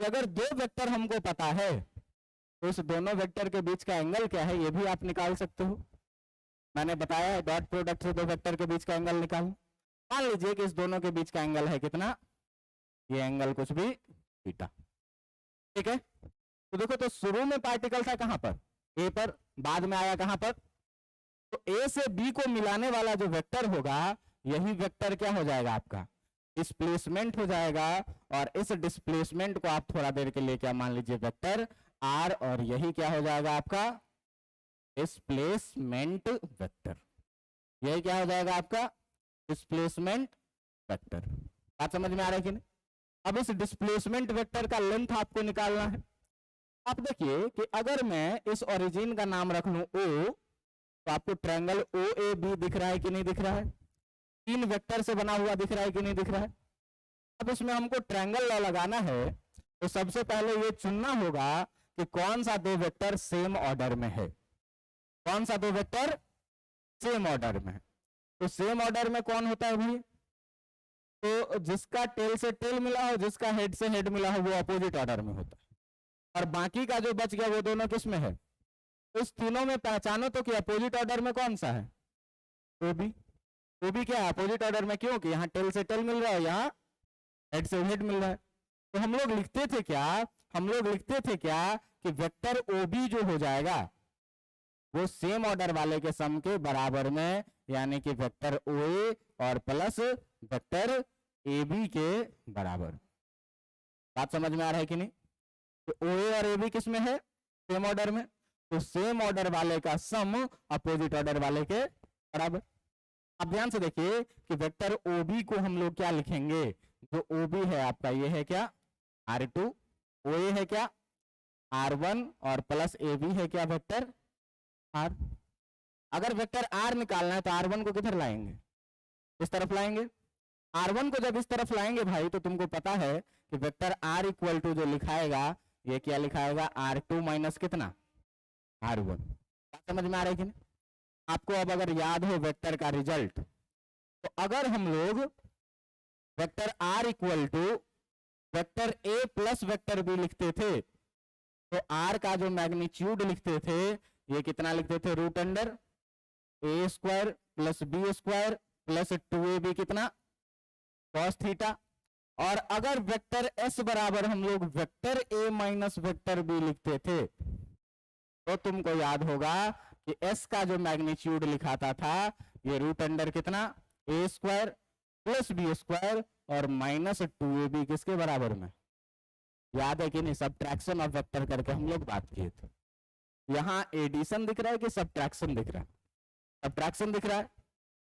कि अगर दो वेक्टर हमको पता है उस दोनों वेक्टर के बीच का एंगल क्या है ये भी आप निकाल सकते हो। मैंने बताया है डॉट प्रोडक्ट से दो वेक्टर के बीच का एंगल निकालो। मान लीजिए कि इस दोनों के बीच का एंगल है कितना, ये एंगल कुछ भी थीटा, ठीक है। तो देखो, तो शुरू में पार्टिकल था कहां पर, ए पर, बाद में आया कहां पर, तो ए से बी को मिलाने वाला जो वेक्टर होगा यही वेक्टर क्या हो जाएगा आपका, डिस्प्लेसमेंट हो जाएगा। और इस डिस्प्लेसमेंट को आप थोड़ा देर के लिए क्या मान लीजिए, वेक्टर आर, और यही क्या हो जाएगा आपका डिस्प्लेसमेंट वेक्टर। यही क्या हो जाएगा आपका डिस्प्लेसमेंट वेक्टर। बात समझ में आ रहा है कि नहीं। अब इस डिस्प्लेसमेंट वेक्टर का लेंथ आपको निकालना है। आप देखिए कि अगर मैं इस ओरिजिन का नाम रख लूं ओ, तो आपको ट्रायंगल ओ ए बी दिख रहा है कि नहीं दिख रहा है, तीन वेक्टर से बना हुआ दिख रहा है कि नहीं दिख रहा है। अब इसमें हमको ट्रायंगल लॉ लगाना है, तो सबसे पहले ये चुनना होगा कि कौन सा दो वेक्टर सेम ऑर्डर में है, कौन सा दो वेक्टर सेम ऑर्डर में है। तो सेम ऑर्डर में कौन होता है भाई, तो जिसका टेल से टेल मिला हो, जिसका हेड से हेड मिला हो, वो अपोजिट ऑर्डर में होता है। और बाकी का जो बच गया वो दोनों किस में है, तो इस तीनों में पहचानो तो कि अपोजिट ऑर्डर में कौन सा है, ओबी। ओबी क्या है अपोजिट ऑर्डर में, क्यों कि यहाँ टेल से टेल मिल रहा है, यहाँ हेड से हेड मिल रहा है। तो हम लोग लिखते थे क्या, हम लोग लिखते थे क्या कि वेक्टर ओबी जो हो जाएगा वो सेम ऑर्डर वाले के सम के बराबर में, यानी कि वेक्टर ओए और प्लस वेक्टर एबी के बराबर। बात समझ में आ रहा है कि नहीं। तो ओए और एबी किस में है, सेम ऑर्डर में, तो सेम ऑर्डर वाले का सम अपोजिट ऑर्डर वाले के बराबर। अब ध्यान से देखिए कि वेक्टर ओबी को हम लोग क्या लिखेंगे, जो ओबी है आपका ये है क्या R2, ओए है क्या R1 और प्लस एबी है क्या वेक्टर R। अगर वेक्टर R निकालना है तो R1 को किधर लाएंगे, इस तरफ लाएंगे। R1 को जब इस तरफ लाएंगे भाई, तो तुमको पता है कि वेक्टर R इक्वल टू जो लिखाएगा ये क्या लिखाएगा, R2 माइनस कितना R1। समझ में आ रहा है कि नहीं। आपको अब अगर याद हो वेक्टर का रिजल्ट, तो अगर हम लोग vector R equal to vector A plus vector B लिखते थे, तो R का जो मैग्नीट्यूड लिखते थे ये कितना लिखते थे, root under A square plus B square plus 2AB कितना cos थीटा। और अगर वेक्टर S बराबर हम लोग vector A minus vector B लिखते थे, तो तुमको याद होगा कि S का जो मैग्नीट्यूड लिखाता था ये रूट अंडर कितना A square plus B square और माइनस 2AB किसके बराबर में, याद है कि नहीं, सबट्रैक्शन ऑफ वेक्टर करके हम लोग बात किए थे। यहां एडिशन दिख रहा है कि सबट्रैक्शन दिख रहा है, सबट्रैक्शन दिख रहा है।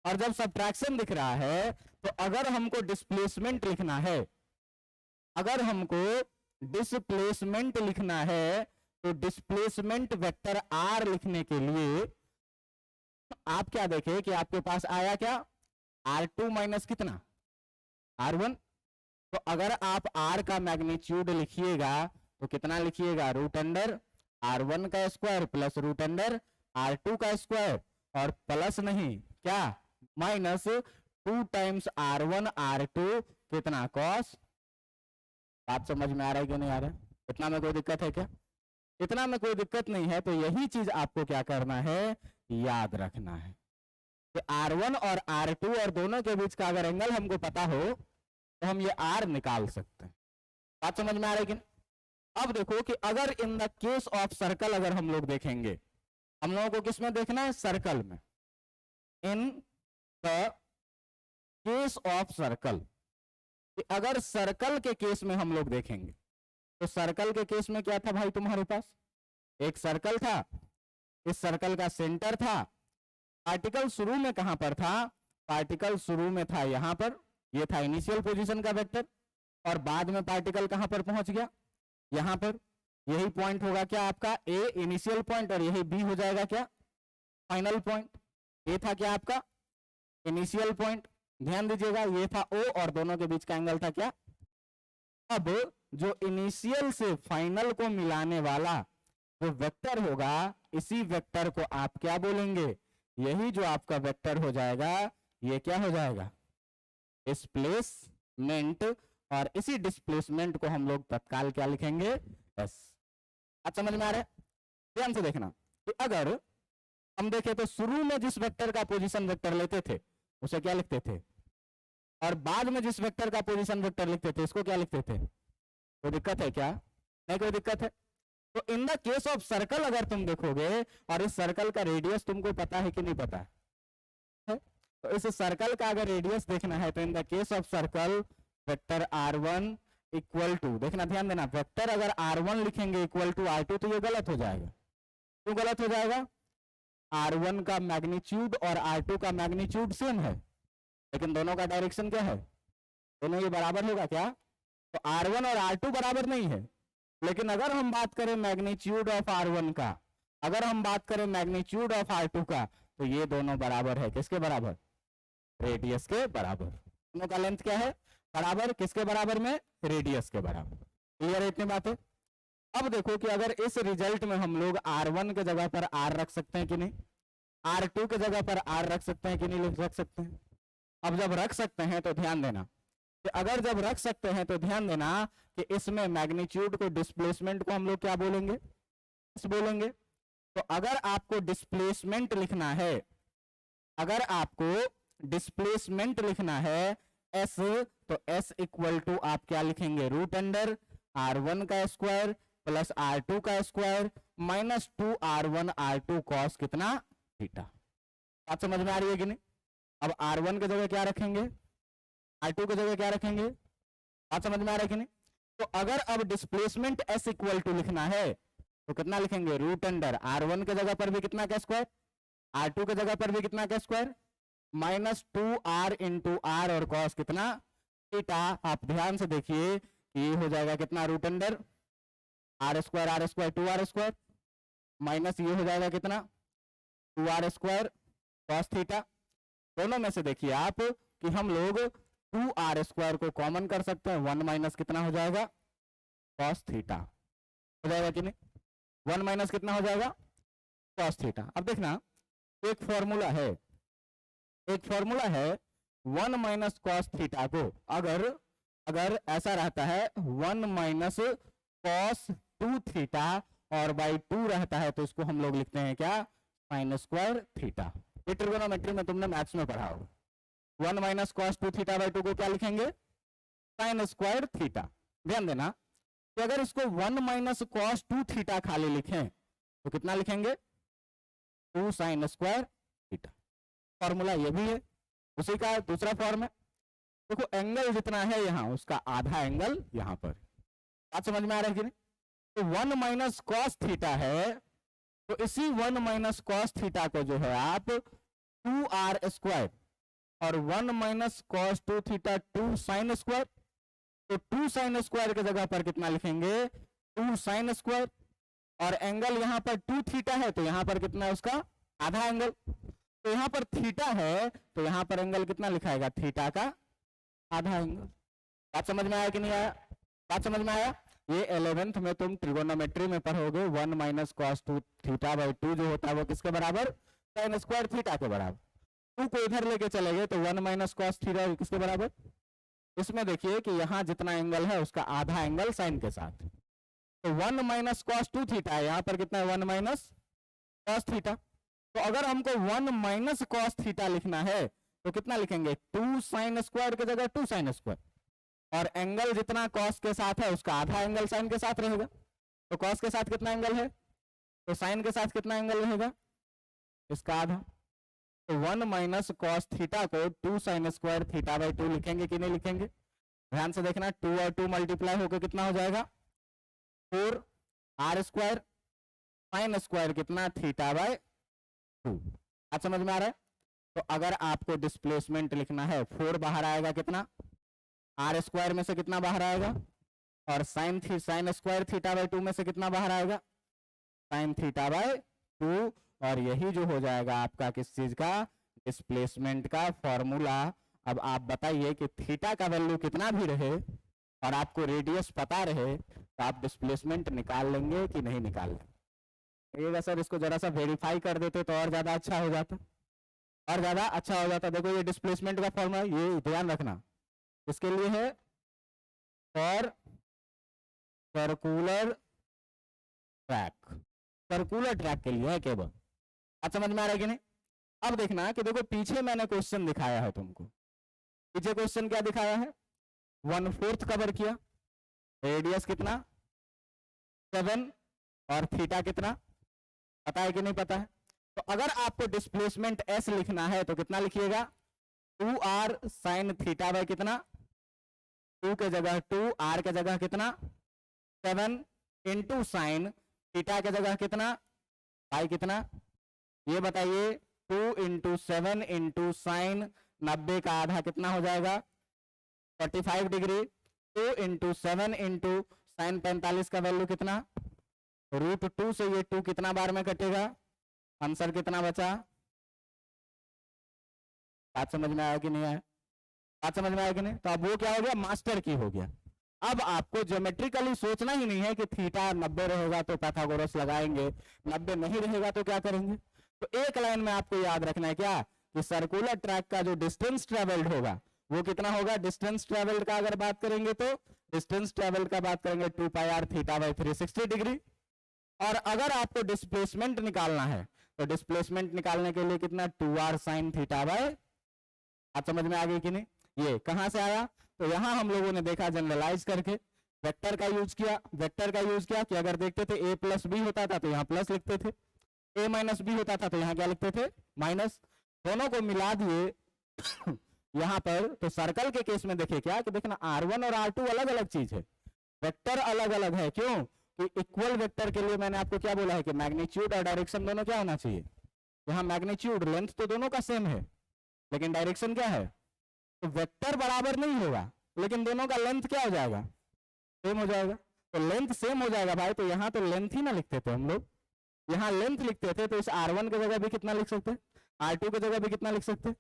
और जब सबट्रैक्शन दिख रहा है तो अगर हमको डिस्प्लेसमेंट लिखना है, अगर हमको डिस्प्लेसमेंट लिखना है, तो डिस्प्लेसमेंट वेक्टर R लिखने के लिए आप क्या देखें कि आपके पास आया क्या R2 माइनस कितना R1। तो अगर आप R का मैग्नीट्यूड लिखिएगा तो कितना लिखिएगा, रूट अंडर R1 का square plus root under R2 का स्क्वायर और प्लस नहीं क्या माइनस 2 टाइम्स R1 R2 कितना cos। बात समझ में आ रहा है कि नहीं आ रहा है, इतना में कोई दिक्कत है क्या, इतना में कोई दिक्कत नहीं है। तो यही चीज आपको क्या करना है, याद रखना है कि R1 और R2 और दोनों के बीच का अगर एंगल हमको पता हो तो हम ये R निकाल सकते हैं। बात समझ में आ रही है कि नहीं। अब देखो कि अगर इन द केस ऑफ सर्कल अगर हम लोग देखेंगे, हम लोगों को किस में देखना है, सर्कल में। इन द केस ऑफ सर्कल, अगर सर्कल के केस में हम लोग देखेंगे, तो सर्कल के केस में क्या था भाई, तुम्हारे पास एक सर्कल था, इस सर्कल का सेंटर था, पार्टिकल शुरू में कहां पर था, पार्टिकल शुरू में था यहां पर, ये था इनिशियल पोजीशन का वेक्टर, और बाद में पार्टिकल कहां पर पहुंच गया, यहां पर। यही पॉइंट होगा क्या आपका ए इनिशियल पॉइंट, और यही बी हो जाएगा क्या फाइनल पॉइंट। ये था क्या आपका इनिशियल पॉइंट, ध्यान दीजिएगा, ये था ओ और दोनों के बीच का एंगल था क्या। अब जो इनिशियल से फाइनल को मिलाने वाला जो वेक्टर होगा, इसी वेक्टर को आप क्या बोलेंगे, यही जो आपका वेक्टर हो जाएगा ये क्या हो जाएगा, डिस्प्लेसमेंट। और इसी डिस्प्लेसमेंट को हम लोग तत्काल क्या लिखेंगे, एस। आज समझ में आ रहा है। ध्यान से देखना कि अगर हम देखें तो शुरू में जिस वेक्टर का पोजीशन वेक्टर लेते थे उसे क्या लिखते थे, और बाद में जिस वेक्टर का पोजीशन वेक्टर लिखते थे इसको क्या लिखते थे। कोई दिक्कत है क्या? नहीं कोई दिक्कत है। तो in the case of circle अगर तुम देखोगे और इस सर्कल का रेडियस तुमको पता है कि नहीं पता है, तो इस सर्कल का अगर रेडियस देखना है तो in the case of circle vector r1 equal to, देखना ध्यान देना, वेक्टर अगर r1 लिखेंगे इक्वल टू r2 तो ये गलत हो जाएगा। क्यों गलत हो जाएगा? r1 का मैग्नीट्यूड और r2 का मैग्नीट्यूड सेम है, लेकिन दोनों का डायरेक्शन क्या है, दोनों ये बराबर होगा क्या? तो r1 और r2 बराबर नहीं है, लेकिन अगर हम बात करें मैग्नीट्यूड ऑफ r1 का, अगर हम बात करें मैग्नीट्यूड ऑफ r2 का, तो ये दोनों बराबर है। किसके बराबर? रेडियस के बराबर। दोनों का लेंथ क्या है? बराबर। किसके बराबर में? रेडियस के बराबर। क्लियर है इतनी बातें? अब देखो कि अगर इस रिजल्ट में हम लोग r1 के जगह पर r रख सकते हैं कि नहीं, r2 के जगह पर r रख सकते हैं कि नहीं रख सकते हैं। अब जब रख सकते हैं तो ध्यान देना कि अगर जब रख सकते हैं तो ध्यान देना कि इसमें मैग्नीट्यूड को, डिस्प्लेसमेंट को हम लोग क्या बोलेंगे? इस बोलेंगे। तो अगर आपको डिस्प्लेसमेंट लिखना है, अगर आपको डिस्प्लेसमेंट लिखना है s, तो s इक्वल टू आप क्या लिखेंगे? रूट अंडर r1 का स्क्वायर प्लस r2 का square minus 2r1 r2 cos कितना? थीटा। बात समझ में आ रही है कि नहीं? अब r1 की जगह क्या रखेंगे, r2 की जगह क्या रखेंगे? बात समझ में आ रहा है कि नहीं? तो अगर अब डिस्प्लेसमेंट s इक्वल टू लिखना है तो कितना लिखेंगे? रूट अंडर r1 की जगह पर भी कितना का स्क्वायर, r2 की जगह पर भी कितना का square, minus 2r into r और कॉस कितना? थीटा। आप ध्यान से देखिए ये हो जाएगा कितना? Root under r square 2r square minus ये हो जाएगा कितना? 2r square cos theta. दोनों में से देखिए आप कि हम लोग 2r स्क्वायर को कॉमन कर सकते हैं, 1 माइनस कितना हो जाएगा? कॉस थीटा हो जाएगा कि नहीं? 1 माइनस कितना हो जाएगा? Cos theta. अब देखना एक फॉर्मूला है, एक फॉर्मूला है 1 माइनस कॉस थीटा को अगर ऐसा रहता है 1 माइनस कॉस 2 थीटा और बाई 2 रहता है तो इसको हम लोग लिखते हैं क्या? Sine square theta. ये ट्रिगोनोमेट्री में तुमने मैथ्स में पढ़ा होगा। 1 माइनस कॉस 2 थीटा बाई 2 को क्या लिखेंगे? Sine square theta. ध्यान देना कि अगर इसको 1 माइनस कॉस 2 थीटा खाली लिखें तो कितना लिखेंगे? 2 साइन स्क्वायर थीटा। फॉर्मूला ये भी है, उसी का दूसरा फॉर्म है। देखो एंगल जितना है यहाँ उसका आधा एंगल यहाँ पर। बात समझ में आ रहा है कि नहीं? तो 1 माइनस कॉस थीटा है, तो इसी 1 माइनस कॉस थीटा को जो है आप 2r स्क्वायर और 1 minus cos 2 theta 2 sine square, तो 2 साइन स्क्वायर की जगह पर कितना लिखेंगे? 2 साइन स्क्वायर, और एंगल यहाँ पर 2 थीटा है तो यहाँ पर कितना है उसका? आधा एंगल। तो यहाँ पर थीटा है तो यहाँ पर एंगल कितना लिखाएगा? थीटा का आधा एंगल। बात समझ में आया कि नहीं आया? बात समझ में आया? ये 11th में तुम ट्रिगोनोमेट्री में पढ़ोगे 1 माइनस कॉस 2 थीटा बाई 2 जो होता है वो किसके बराबर? साइन स्क्वायर थीटा के बराबर। 2 को इधर लेके चले गए तो 1 माइनस कॉस थीटा किसके बराबर? इसमें देखिए कि यहाँ जितना एंगल है उसका आधा एंगल साइन के साथ, तो 1 माइनस कॉस 2 थीटा है, यहाँ पर कितना है? 1 माइनस कॉस थीटा। तो अगर हमको 1 माइनस कॉस थीटा लिखना है तो कितना लिखेंगे? 2 साइन स्क्वायर की जगह 2 साइन स्क्वायर, और एंगल जितना कॉस के साथ है उसका आधा एंगल साइन के साथ रहेगा। तो कॉस के साथ कितना एंगल है? तो साइन के साथ कितना एंगल रहेगा? इसका आधा। तो 1 माइनस कॉस थीटा को 2 साइन स्क्वायर थीटा बाई 2 लिखेंगे कि नहीं लिखेंगे? ध्यान से देखना, 2 और 2 मल्टीप्लाई होकर कितना हो जाएगा? 4 r स्क्वायर साइन स्क्वायर कितना? Theta by 2। आज समझ में आ रहा है? तो अगर आपको डिस्प्लेसमेंट लिखना है 4 बाहर आएगा कितना? आर स्क्वायर में से कितना बाहर आएगा? और साइन स्क्वायर थीटा बाय 2 में से कितना बाहर आएगा? Sine theta by 2। और यही जो हो जाएगा आपका किस चीज का? डिस्प्लेसमेंट का फॉर्मूला। अब आप बताइए कि थीटा का वैल्यू कितना भी रहे और आपको रेडियस पता रहे तो आप डिस्प्लेसमेंट निकाल लेंगे कि नहीं निकाल लेंगे? सर इसको जरा सा वेरीफाई कर देते तो और ज्यादा अच्छा हो जाता, और ज्यादा अच्छा हो जाता। देखो ये डिस्प्लेसमेंट का फॉर्मूला, ये ध्यान रखना इसके लिए है, for circular track. Circular track के लिए है केवल। आज समझ में आ रहा है कि नहीं? अब देखना कि देखो पीछे मैंने क्वेश्चन दिखाया है तुमको, पीछे क्वेश्चन क्या दिखाया है, 1/4 कवर किया, रेडियस कितना 7 और थीटा कितना पता है कि नहीं पता है? तो अगर आपको डिस्प्लेसमेंट एस लिखना है तो कितना लिखिएगा 2r sin थीटा बाय कितना 2 के जगह 2, r के जगह कितना 7 इंटू साइन थीटा के जगह कितना बाय कितना, ये बताइए 2 इंटू 7 इंटू साइन 90 का आधा कितना हो जाएगा 45 डिग्री, 2 इंटू 7 इंटू साइन 45 का वैल्यू कितना √2 से ये 2 कितना बार में कटेगा, आंसर कितना बचा? बात समझ में आया कि नहीं आया? बात समझ में आया कि नहीं? तो अब वो क्या हो गया, मास्टर की हो गया। अब आपको ज्योमेट्रिकली सोचना ही नहीं है कि थीटा 90 रहेगा तो पाइथागोरस लगाएंगे, 90 नहीं रहेगा तो क्या करेंगे। तो एक लाइन में आपको याद रखना है क्या कि सर्कुलर ट्रैक का जो डिस्टेंस ट्रेवल्ड होगा वो कितना होगा, डिस्टेंस ट्रेवल्ड का अगर बात करेंगे तो डिस्टेंस ट्रेवल्ड का बात करेंगे 2πr थीटा बाय 360 डिग्री। और अगर आपको डिस्प्लेसमेंट निकालना है तो डिस्प्लेसमेंट निकालने के लिए कितना 2r sin थीटा बाय, आप समझ में आ गई कि नहीं? ये कहां से आया, तो यहां हम लोगों ने देखा जनरलाइज करके वेक्टर का यूज किया। वेक्टर का यूज किया कि अगर देखते थे a प्लस बी होता था तो यहाँ प्लस लिखते थे, a माइनस बी होता था तो यहाँ क्या लिखते थे माइनस, दोनों को मिला दिए यहाँ पर। तो सर्कल के केस में देखिए क्या कि देखना r1 और r2 अलग अलग चीज है, वेक्टर अलग अलग है। क्यों कि इक्वल वेक्टर के लिए मैंने आपको क्या बोला है कि मैग्नीट्यूड और डायरेक्शन दोनों क्या होना चाहिए, यहाँ मैग्नीट्यूड लेंथ तो दोनों का सेम है लेकिन डायरेक्शन क्या है, तो वेक्टर बराबर नहीं होगा लेकिन दोनों का लेंथ क्या हो जाएगा, सेम हो जाएगा। तो लेंथ सेम हो जाएगा भाई, तो यहाँ तो लेंथ ही ना लिखते थे हम लोग, यहाँ लेंथ लिखते थे। तो इस r1 की जगह भी कितना लिख सकते, r2 की जगह भी कितना लिख सकते।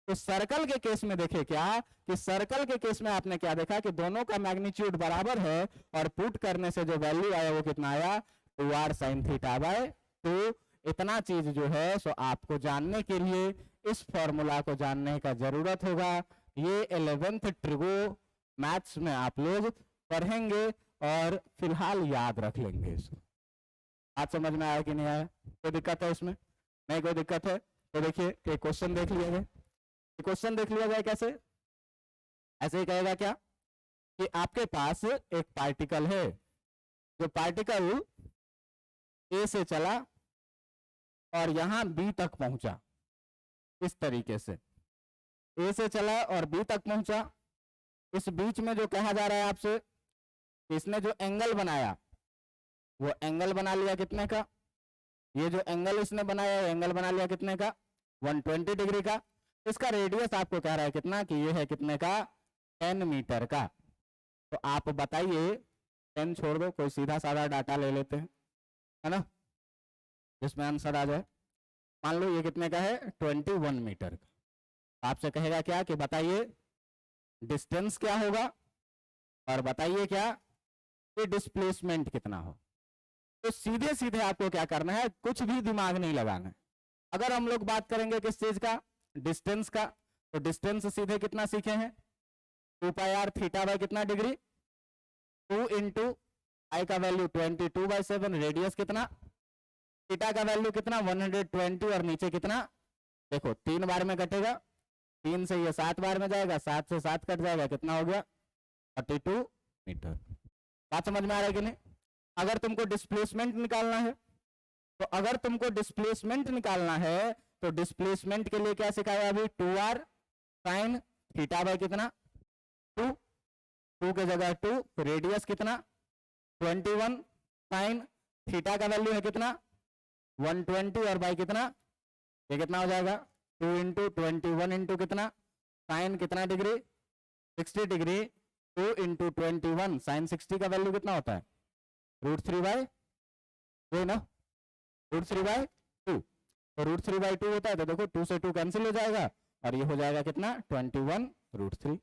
तो सर्कल के केस में देखे क्या कि सर्कल के केस में आपने क्या देखा कि दोनों का मैग्नीट्यूड बराबर है और पुट करने से जो वैल्यू आया वो कितना आया 2r sin थीटा बाय 2। इतना चीज जो है सो आपको जानने के लिए इस फॉर्मूला को जानने का जरूरत होगा। ये 11th ट्रिगो मैथ्स में आप लोग पढ़ेंगे और फिलहाल याद रख लेंगे इसको। आज समझ में आया कि नहीं आया, कोई दिक्कत है इसमें? नहीं कोई दिक्कत है तो देखिए एक क्वेश्चन देख लिया जाए। क्वेश्चन देख लिया जाए कैसे, ऐसे ही कहेगा क्या कि आपके पास एक पार्टिकल है, जो पार्टिकल ए से चला और यहां बी तक पहुंचा, इस तरीके से ए से चला और बी तक पहुंचा। इस बीच में जो कहा जा रहा है आपसे, इसने जो एंगल बनाया वो एंगल बना लिया कितने का, ये जो एंगल इसने बनाया एंगल बना लिया कितने का 120 डिग्री का। इसका रेडियस आपको कह रहा है कितना कि ये है कितने का 10 मीटर का। तो आप बताइए, 10 छोड़ दो, कोई सीधा साधा डाटा ले लेते हैं है ना जिसमें आंसर आ जाए। मान लो ये कितने का है 21 मीटर का। आपसे कहेगा क्या कि बताइए डिस्टेंस क्या होगा और बताइए क्या कि डिस्प्लेसमेंट कितना हो। तो सीधे सीधे आपको क्या करना है, कुछ भी दिमाग नहीं लगाना है। अगर हम लोग बात करेंगे किस चीज का, डिस्टेंस का, तो डिस्टेंस सीधे कितना सीखे हैं 2πr थीटा बाय कितना डिग्री 2 इंटू आई का वैल्यू 22/7, रेडियस कितना, थीटा का वैल्यू कितना 120 और नीचे कितना देखो 3 बार में कटेगा, 3 से ये 7 बार में जाएगा, 7 से 7 कट जाएगा, कितना हो गया 32 मीटर। बात समझ में आ रहा है कि नहीं? अगर तुमको डिस्प्लेसमेंट निकालना है तो अगर तुमको डिस्प्लेसमेंट निकालना है तो डिस्प्लेसमेंट के लिए क्या सिखाया अभी 2r sin थीटा बाय कितना 2 के जगह 2, रेडियस कितना 21 sin थीटा का वैल्यू है कितना 120 और बाय कितना ये कितना हो जाएगा 2 इंटू 21 इंटू कितना साइन कितना डिग्री 60 डिग्री, 2 इंटू 21 साइन 60 का वैल्यू कितना होता है √3/2 ना, √3/2। तो √3/2 होता है तो देखो 2 से 2 कैंसिल हो जाएगा और ये हो जाएगा कितना 21 √3।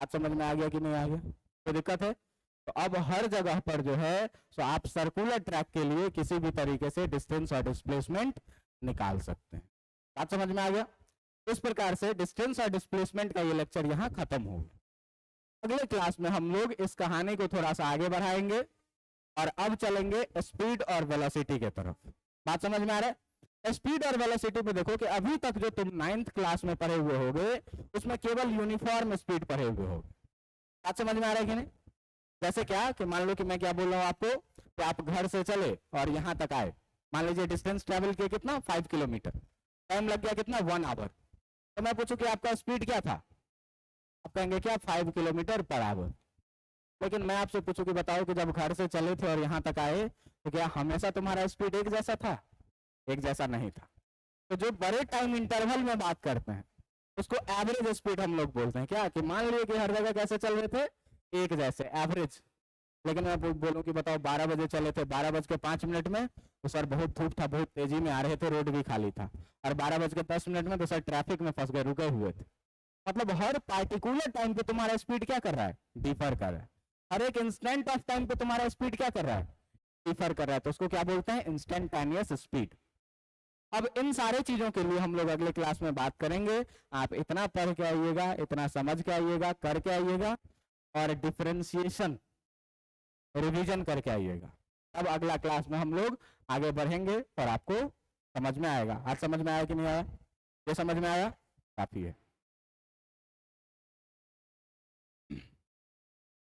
आप समझ में आ गया कि नहीं आ गया, कोई दिक्कत है? तो अब हर जगह पर जो है सो आप सर्कुलर ट्रैक के लिए किसी भी तरीके से डिस्टेंस और डिस्प्लेसमेंट निकाल सकते हैं। आप समझ में आ गया? इस प्रकार से डिस्टेंस और डिस्प्लेसमेंट का ये लेक्चर यहाँ खत्म हो गया। अगले क्लास में हम लोग इस कहानी को थोड़ा सा आगे बढ़ाएंगे और अब चलेंगे स्पीड और वेलोसिटी के तरफ। बात समझ में आ रहा है? स्पीड और वेलोसिटी पे देखो कि अभी तक जो तुम 9th क्लास में पढ़े हुए होगे उसमें केवल यूनिफॉर्म स्पीड पढ़े हुए होगे। बात समझ में आ रहा है कि नहीं? जैसे क्या कि मान लो कि मैं क्या बोल रहा हूँ आपको कि आप घर से चले और यहाँ तक आए, मान लीजिए डिस्टेंस ट्रेवल किया कितना 5 किलोमीटर, टाइम लग गया कितना 1 आवर। तो मैं पूछूं कि आपका स्पीड क्या था, आप कहेंगे क्या 5 किलोमीटर पर आवर। लेकिन मैं आपसे पूछूं कि बताओ कि जब घर से चले थे और यहाँ तक आए तो क्या हमेशा तुम्हारा स्पीड एक जैसा था? एक जैसा नहीं था। तो जो बड़े टाइम इंटरवल में बात करते हैं उसको एवरेज स्पीड हम लोग बोलते हैं। क्या कि मान लीजिए कि हर जगह कैसे चल रहे थे, एक जैसे एवरेज। लेकिन मैं बोलूं कि बताओ 12 बजे चले थे, 12:05 में तो सर बहुत धूप था, बहुत तेजी में आ रहे थे, रोड भी खाली था। और 12:10 में तो सर ट्रैफिक में फंस गए, रुके हुए थे। मतलब हर पार्टिकुलर टाइम पे तुम्हारा स्पीड क्या कर रहा है, डिफर कर रहा है। हर एक इंस्टेंट ऑफ टाइम पे तुम्हारा स्पीड क्या कर रहा है, डिफर कर रहा है। तो उसको क्या बोलते हैं, इंस्टेंटेनियस स्पीड। अब इन सारे चीजों के लिए हम लोग अगले क्लास में बात करेंगे। आप इतना पढ़ के आइएगा, इतना समझ के आइएगा, करके आइएगा और डिफरेंशिएशन रिवीजन करके आइएगा। अब अगला क्लास में हम लोग आगे बढ़ेंगे और आपको समझ में आएगा। आज समझ में आया कि नहीं आया? ये समझ में आया काफी है।